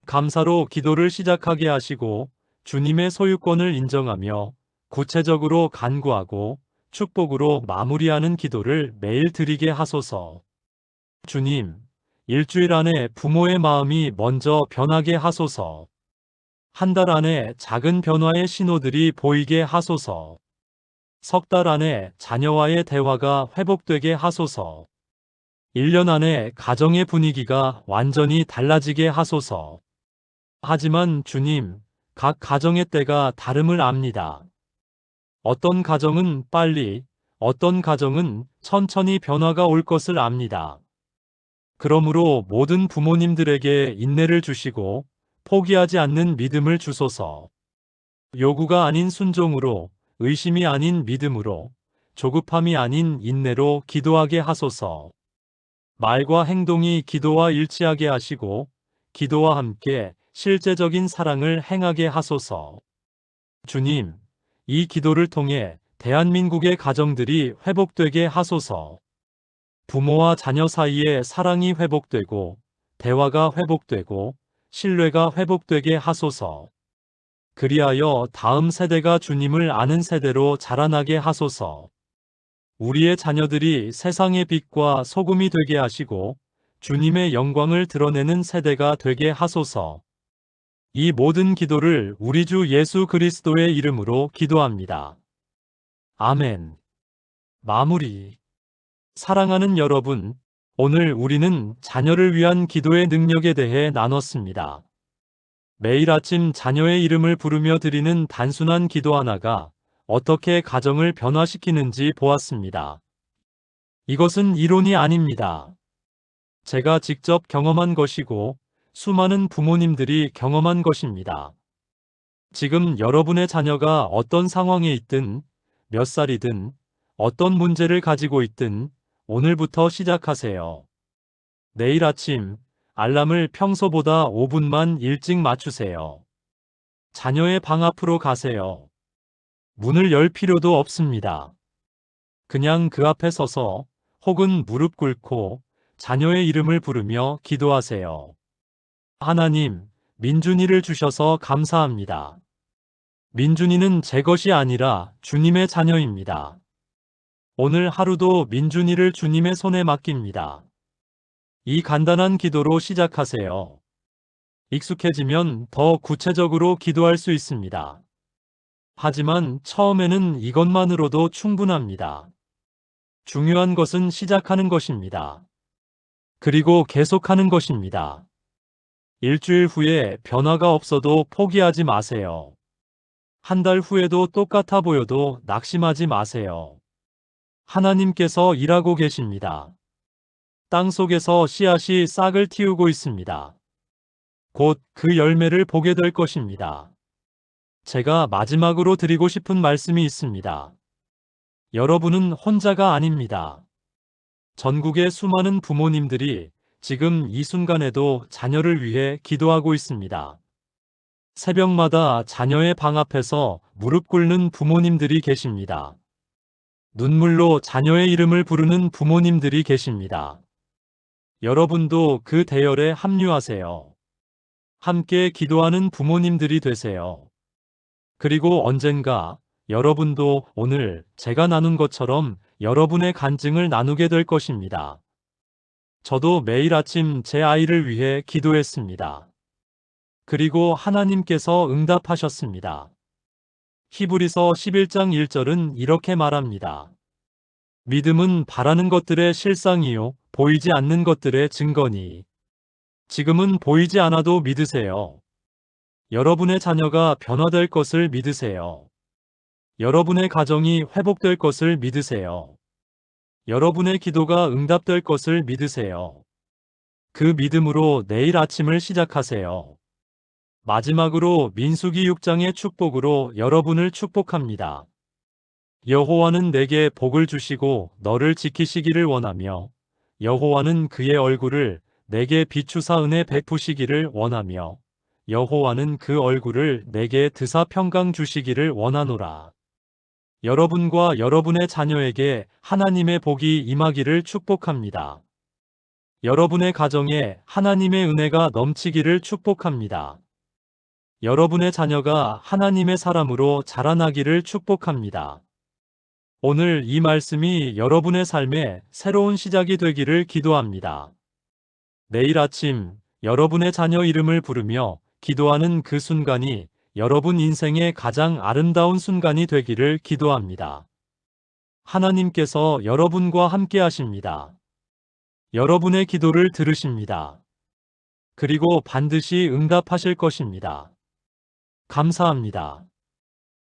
감사로 기도를 시작하게 하시고 주님의 소유권을 인정하며 구체적으로 간구하고 축복으로 마무리하는 기도를 매일 드리게 하소서. 주님, 일주일 안에 부모의 마음이 먼저 변하게 하소서. 한 달 안에 작은 변화의 신호들이 보이게 하소서. 석 달 안에 자녀와의 대화가 회복되게 하소서. 1년 안에 가정의 분위기가 완전히 달라지게 하소서. 하지만 주님, 각 가정의 때가 다름을 압니다. 어떤 가정은 빨리, 어떤 가정은 천천히 변화가 올 것을 압니다. 그러므로 모든 부모님들에게 인내를 주시고 포기하지 않는 믿음을 주소서. 요구가 아닌 순종으로, 의심이 아닌 믿음으로, 조급함이 아닌 인내로 기도하게 하소서. 말과 행동이 기도와 일치하게 하시고 기도와 함께 실제적인 사랑을 행하게 하소서. 주님, 이 기도를 통해 대한민국의 가정들이 회복되게 하소서. 부모와 자녀 사이에 사랑이 회복되고 대화가 회복되고 신뢰가 회복되게 하소서. 그리하여 다음 세대가 주님을 아는 세대로 자라나게 하소서. 우리의 자녀들이 세상의 빛과 소금이 되게 하시고 주님의 영광을 드러내는 세대가 되게 하소서. 이 모든 기도를 우리 주 예수 그리스도의 이름으로 기도합니다. 아멘. 마무리. 사랑하는 여러분, 오늘 우리는 자녀를 위한 기도의 능력에 대해 나눴습니다. 매일 아침 자녀의 이름을 부르며 드리는 단순한 기도 하나가 어떻게 가정을 변화시키는지 보았습니다. 이것은 이론이 아닙니다. 제가 직접 경험한 것이고 수많은 부모님들이 경험한 것입니다. 지금 여러분의 자녀가 어떤 상황에 있든, 몇 살이든, 어떤 문제를 가지고 있든 오늘부터 시작하세요. 내일 아침 알람을 평소보다 5분만 일찍 맞추세요. 자녀의 방 앞으로 가세요. 문을 열 필요도 없습니다. 그냥 그 앞에 서서 혹은 무릎 꿇고 자녀의 이름을 부르며 기도하세요. 하나님, 민준이를 주셔서 감사합니다. 민준이는 제 것이 아니라 주님의 자녀입니다. 오늘 하루도 민준이를 주님의 손에 맡깁니다. 이 간단한 기도로 시작하세요. 익숙해지면 더 구체적으로 기도할 수 있습니다. 하지만 처음에는 이것만으로도 충분합니다. 중요한 것은 시작하는 것입니다. 그리고 계속하는 것입니다. 일주일 후에 변화가 없어도 포기하지 마세요. 한 달 후에도 똑같아 보여도 낙심하지 마세요. 하나님께서 일하고 계십니다. 땅 속에서 씨앗이 싹을 틔우고 있습니다. 곧 그 열매를 보게 될 것입니다. 제가 마지막으로 드리고 싶은 말씀이 있습니다. 여러분은 혼자가 아닙니다. 전국의 수많은 부모님들이 지금 이 순간에도 자녀를 위해 기도하고 있습니다. 새벽마다 자녀의 방 앞에서 무릎 꿇는 부모님들이 계십니다. 눈물로 자녀의 이름을 부르는 부모님들이 계십니다. 여러분도 그 대열에 합류하세요. 함께 기도하는 부모님들이 되세요. 그리고 언젠가 여러분도 오늘 제가 나눈 것처럼 여러분의 간증을 나누게 될 것입니다. 저도 매일 아침 제 아이를 위해 기도했습니다. 그리고 하나님께서 응답하셨습니다. 히브리서 11장 1절은 이렇게 말합니다. 믿음은 바라는 것들의 실상이요 보이지 않는 것들의 증거니. 지금은 보이지 않아도 믿으세요. 여러분의 자녀가 변화될 것을 믿으세요. 여러분의 가정이 회복될 것을 믿으세요. 여러분의 기도가 응답될 것을 믿으세요. 그 믿음으로 내일 아침을 시작하세요. 마지막으로 민수기 6장의 축복으로 여러분을 축복합니다. 여호와는 내게 복을 주시고 너를 지키시기를 원하며 여호와는 그의 얼굴을 내게 비추사 은혜 베푸시기를 원하며 여호와는 그 얼굴을 내게 드사 평강 주시기를 원하노라. 여러분과 여러분의 자녀에게 하나님의 복이 임하기를 축복합니다. 여러분의 가정에 하나님의 은혜가 넘치기를 축복합니다. 여러분의 자녀가 하나님의 사람으로 자라나기를 축복합니다. 오늘 이 말씀이 여러분의 삶에 새로운 시작이 되기를 기도합니다. 내일 아침 여러분의 자녀 이름을 부르며 기도하는 그 순간이 여러분 인생의 가장 아름다운 순간이 되기를 기도합니다. 하나님께서 여러분과 함께 하십니다. 여러분의 기도를 들으십니다. 그리고 반드시 응답하실 것입니다. 감사합니다.